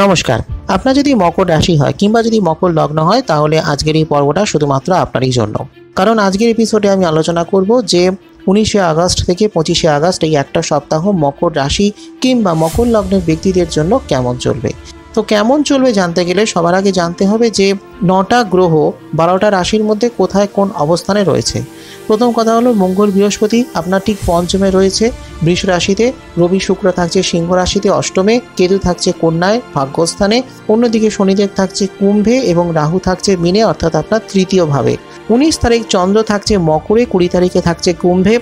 নমস্কার। আপনার যদি মকর রাশি হয় কিংবা যদি মকর লগ্ন হয় তাহলে আজকের এই পর্বটা শুধুমাত্র আপনারই জন্য। কারণ আজকের এপিসোডে আমি আলোচনা করব যে 19শে আগস্ট থেকে 25শে আগস্ট এই একটা সপ্তাহ মকর রাশি কিংবা মকর লগ্নের ব্যক্তিদের জন্য কেমন চলবে। তো কেমন চলবে জানতে গেলে সবার আগে জানতে হবে যে 9টা গ্রহ 12টা রাশির মধ্যে কোথায় কোন অবস্থানে রয়েছে। প্রথম কথা হলো মঙ্গল বৃহস্পতি আপনার ঠিক পঞ্চমে রয়েছে বৃষ রাশিতে, রবি শুক্র থাকছে সিংহ রাশিতে অষ্টমে, কেতু থাকছে কন্যায় ভাগ্যস্থানে, অন্যদিকে শনিদেব থাকছে কুম্ভে এবং রাহু থাকছে মীনে অর্থাৎ আপনার তৃতীয় ভাবে। 19 তারিখ চন্দ্র থাকছে মকরে, 20 তারিখে থাকছে কুম্ভে,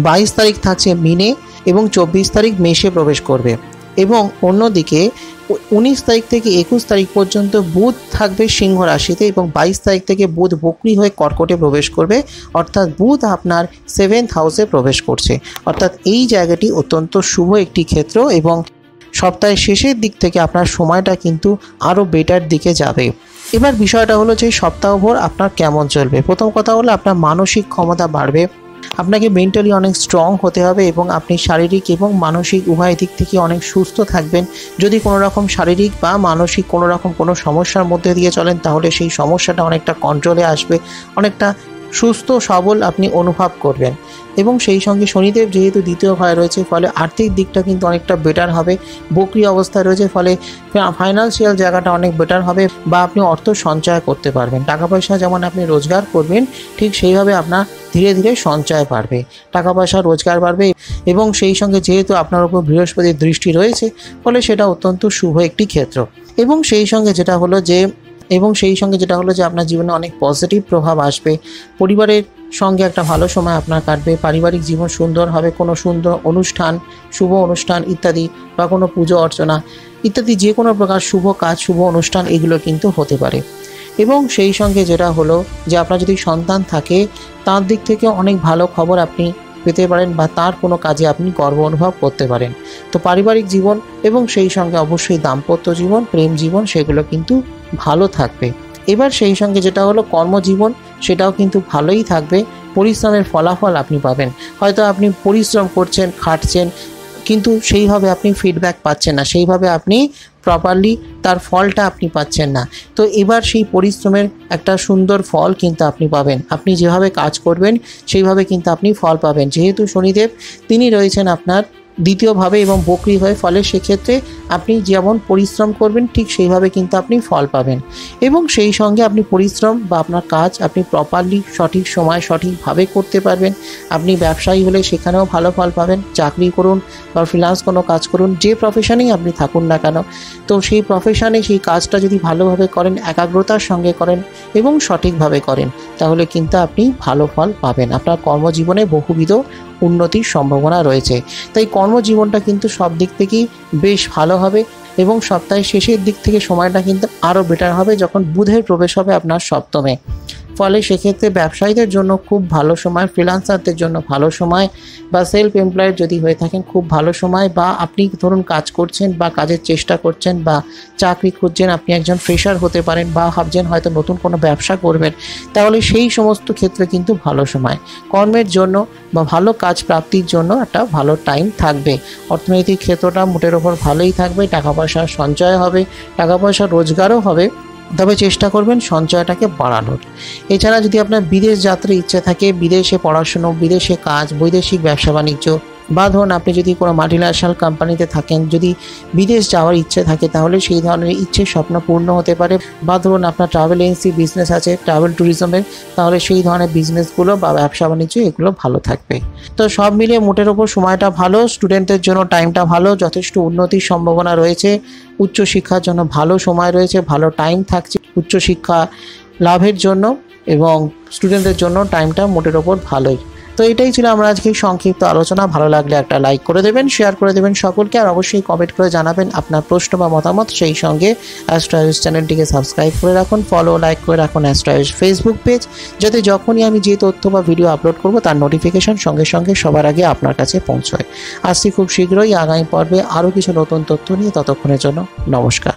22 তারিখ থাকছে মীনে এবং 24 তারিখ মেষে প্রবেশ করবে। এবং অন্যদিকে 19 তারিখ থেকে 21 তারিখ পর্যন্ত বুধ থাকবে সিংহ রাশিতে এবং 22 তারিখ থেকে বুধ বক্রী হয়ে কর্কটে প্রবেশ করবে, অর্থাৎ বুধ আপনার 7th হাউসে প্রবেশ করছে। অর্থাৎ এই জায়গাটি অত্যন্ত শুভ একটি ক্ষেত্র এবং সপ্তাহের শেষের দিক থেকে আপনার সময়টা কিন্তু আরও বেটার দিকে যাবে। এবার বিষয়টা হলো যে সপ্তাহভর আপনার কেমন চলবে। প্রথম কথা হলো আপনার মানসিক ক্ষমতা বাড়বে, আপনাকে মেন্টালি অনেক স্ট্রং হতে হবে এবং আপনি শারীরিক এবং মানসিক উভয় দিক থেকে অনেক সুস্থ থাকবেন। যদি কোনো রকম শারীরিক বা মানসিক কোনো সমস্যার মধ্যে দিয়ে চলেন তাহলে সেই সমস্যাটা অনেকটা কন্ট্রোলে আসবে, অনেকটা সুস্থ সবল আপনি অনুভব করবেন। এবং সেই সঙ্গে শনিদেব যেহেতু দ্বিতীয় ঘরে রয়েছে ফলে আর্থিক দিকটা কিন্তু অনেকটা বেটার হবে, বক্রী অবস্থায় রয়েছে ফলে ফাইন্যান্সিয়াল জায়গাটা অনেক বেটার হবে বা আপনি অর্থ সঞ্চয় করতে পারবেন। টাকা পয়সা যেমন আপনি রোজগার করবেন ঠিক সেইভাবে আপনার ধীরে ধীরে সঞ্চয় বাড়বে, টাকা পয়সা রোজগার বাড়বে। এবং সেই সঙ্গে যেহেতু আপনার উপর বৃহস্পতির দৃষ্টি রয়েছে ফলে সেটা অত্যন্ত শুভ একটি ক্ষেত্র। এবং সেই সঙ্গে যেটা হলো যে আপনার জীবনে অনেক পজিটিভ প্রভাব আসবে, পরিবারের সঙ্গে একটা ভালো সময় আপনার কাটবে, পারিবারিক জীবন সুন্দর হবে, কোনো সুন্দর অনুষ্ঠান শুভ অনুষ্ঠান ইত্যাদি বা কোনো পুজো অর্চনা ইত্যাদি যে কোনো প্রকার শুভ কাজ শুভ অনুষ্ঠান এগুলো কিন্তু হতে পারে। এবং সেই সঙ্গে যেটা হলো যে আপনার যদি সন্তান থাকে তার দিক থেকে অনেক ভালো খবর আপনি পেতে পারেন বা তার কোনো কাজে আপনি গর্ব অনুভব করতে পারেন। তো পারিবারিক জীবন এবং সেই সঙ্গে অবশ্যই দাম্পত্য জীবন প্রেম জীবন সেগুলো কিন্তু ভালো থাকবে। এবার সেই সঙ্গে যেটা হলো কর্মজীবন সেটাও কিন্তু ভালোই থাকবে, পরিশ্রমের ফলাফল আপনি পাবেন। হয়তো আপনি পরিশ্রম করছেন খাটছেন কিন্তু সেইভাবে আপনি ফিডব্যাক পাচ্ছেন না, সেইভাবে আপনি প্রপারলি তার ফলটা আপনি পাচ্ছেন না। তো এবার সেই পরিশ্রমের একটা সুন্দর ফল কিন্তু আপনি পাবেন, আপনি যেভাবে কাজ করবেন সেইভাবে কিন্তু আপনি ফল পাবেন। যেহেতু শনিদেব তিনি রয়েছেন আপনার দ্বিতীয়ভাবে এবং বক্রী হয়ে ফলে সেক্ষেত্রে আপনি যেমন পরিশ্রম করবেন ঠিক সেইভাবে কিন্তু আপনি ফল পাবেন। এবং সেই সঙ্গে আপনি পরিশ্রম বা আপনার কাজ আপনি প্রপারলি সঠিক সময় সঠিকভাবে করতে পারবেন। আপনি ব্যবসায়ী হলে সেখানেও ভালো ফল পাবেন, চাকরি করুন বা ফ্রিল্যান্স কোনো কাজ করুন, যে প্রফেশনেই আপনি থাকুন না কেন তো সেই প্রফেশনে সেই কাজটা যদি ভালোভাবে করেন, একাগ্রতার সঙ্গে করেন এবং সঠিকভাবে করেন তাহলে কিন্তু আপনি ভালো ফল পাবেন। আপনার কর্মজীবনে বহুবিধ উন্নতির সম্ভাবনা রয়েছে। তাই কর্মজীবনটা কিন্তু সব দিক থেকেই বেশ ভালো হবে এবং সপ্তাহের শেষের দিক থেকে সময়টা কিন্তু আরও বেটার হবে যখন বুধের প্রবেশ হবে আপনার সপ্তমে। ফলে সেক্ষেত্রে ব্যবসায়ীদের জন্য খুব ভালো সময়, ফ্রিল্যান্সারদের জন্য ভালো সময় বা সেলফ এমপ্লয়েড যদি হয়ে থাকেন খুব ভালো সময়, বা আপনি ধরুন কাজ করছেন বা কাজের চেষ্টা করছেন বা চাকরি খুঁজছেন, আপনি একজন ফ্রেশার হতে পারেন বা ভাবছেন হয়তো নতুন কোনো ব্যবসা করবেন তাহলে সেই সমস্ত ক্ষেত্রে কিন্তু ভালো সময় কর্মের জন্য বা ভালো কাজ প্রাপ্তির জন্য একটা ভালো টাইম থাকবে। অর্থনৈতিক ক্ষেত্রটা মোটের ওপর ভালোই থাকবে, টাকা পয়সার সঞ্চয় হবে, টাকা পয়সা রোজগারও হবে, তবে চেষ্টা করবেন সঞ্চয়টাকে বাড়ানোর। এছাড়া যদি আপনার বিদেশ যাত্রার ইচ্ছে থাকে, বিদেশে পড়াশুনো, বিদেশে কাজ, বৈদেশিক ব্যবসা বাণিজ্য বা ধরুন আপনি যদি কোনো মাল্টিন্যাশনাল কোম্পানিতে থাকেন, যদি বিদেশ যাওয়ার ইচ্ছে থাকে তাহলে সেই ধরনের ইচ্ছে স্বপ্ন পূর্ণ হতে পারে। বা ধরুন আপনার ট্রাভেল এজেন্সি বিজনেস আছে, ট্রাভেল ট্যুরিজমের, তাহলে সেই ধরনের বিজনেসগুলো বা ব্যবসা বাণিজ্য এগুলো ভালো থাকবে। তো সব মিলিয়ে মোটের ওপর সময়টা ভালো, স্টুডেন্টদের জন্য টাইমটা ভালো, যথেষ্ট উন্নতির সম্ভাবনা রয়েছে, উচ্চশিক্ষার জন্য ভালো সময় রয়েছে, ভালো টাইম থাকছে উচ্চশিক্ষা লাভের জন্য এবং স্টুডেন্টদের জন্য টাইমটা মোটের ওপর ভালোই। তো এটাই ছিল আমরা আজকে সংক্ষিপ্ত আলোচনা। ভালো লাগলে একটা লাইক করে দেবেন, শেয়ার করে দেবেন সকলকে, আর অবশ্যই কমেন্ট করে জানাবেন আপনার প্রশ্ন বা মতামত। সেই সঙ্গে অ্যাস্ট্রোঅ্যাস্ট্রো চ্যানেলটিকে সাবস্ক্রাইব করে রাখুন, ফলো লাইক করে রাখুন অ্যাস্ট্রোঅ্যাস্ট্রো ফেসবুক পেজ, যাতে যখনই আমি যে তথ্য বা ভিডিও আপলোড করব তার নোটিফিকেশন সঙ্গে সঙ্গে সবার আগে আপনার কাছে পৌঁছয়। আসছি খুব শীঘ্রই আগামী পর্বে আরও কিছু নতুন তথ্য নিয়ে, ততক্ষণের জন্য নমস্কার।